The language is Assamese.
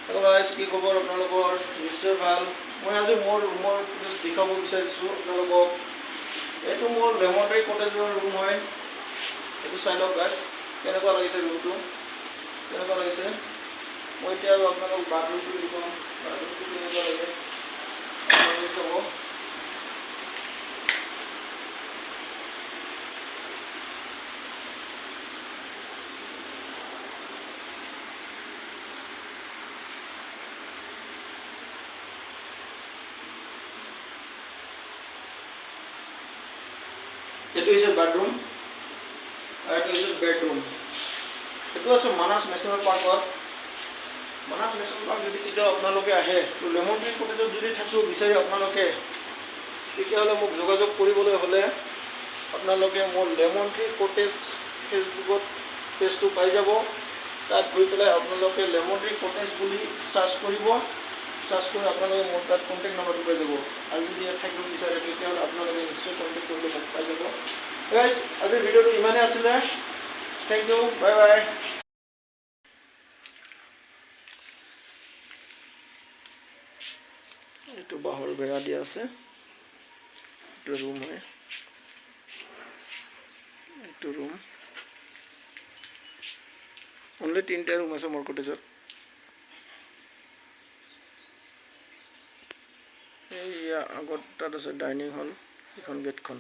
হেল্ল' গাইজ, কি খবৰ আপোনালোকৰ? নিশ্চয় ভাল। মই আজি মোৰ ৰুমৰ ফুটেজ দেখাব বিচাৰিছোঁ আপোনালোকক। এইটো মোৰ লেমন কটেজৰ ৰুম হয়। এইটো চাই লওক গাইজ, কেনেকুৱা লাগিছে ৰুমটো, কেনেকুৱা লাগিছে। মই এতিয়া আৰু আপোনালোকক বাথৰুমটো দেখুৱাম। বাথৰুমটো কেনেকুৱা লাগে চাব। এইটো হৈছে বাথৰুম আৰু এইটো হৈছে বেডৰুম। এইটো আছে মানাস নেশ্যনেল পাৰ্কত। মানাস নেশ্যনেল পাৰ্ক যদি কেতিয়াও আপোনালোকে আহে, তো লেমন ট্ৰী কটেজত যদি থাকিব বিচাৰে আপোনালোকে, তেতিয়াহ'লে মোক যোগাযোগ কৰিবলৈ হ'লে আপোনালোকে মোৰ লেমন ট্ৰী কটেজ ফেচবুকত পেজটো পাই যাব। তাত গৈ পেলাই আপোনালোকে লেমন ট্ৰী কটেজ বুলি চাৰ্চ কৰিব। চাৰ্চ কৰি আপোনালোকে মোৰ তাত কণ্টেক্ট নম্বৰটো পাই যাব। আৰু যদি ইয়াত থাকিব বিচাৰে তেতিয়াহ'লে আপোনালোকে নিশ্চয় কণ্টেক্ট কৰিলে মোক পাই যাব। গাইজ, আজিৰ ভিডিঅ'টো ইমানেই আছিলে। Thank you, bye bye. এইটো বাঁহৰ বেৰা দিয়া আছে, এইটো ৰুম হয়, এইটো ৰুম। অনলি 3টা ৰুম আছে মোৰ কটেজত। এইয়া আগত তাত আছে ডাইনিং হল, এইখন গেটখন।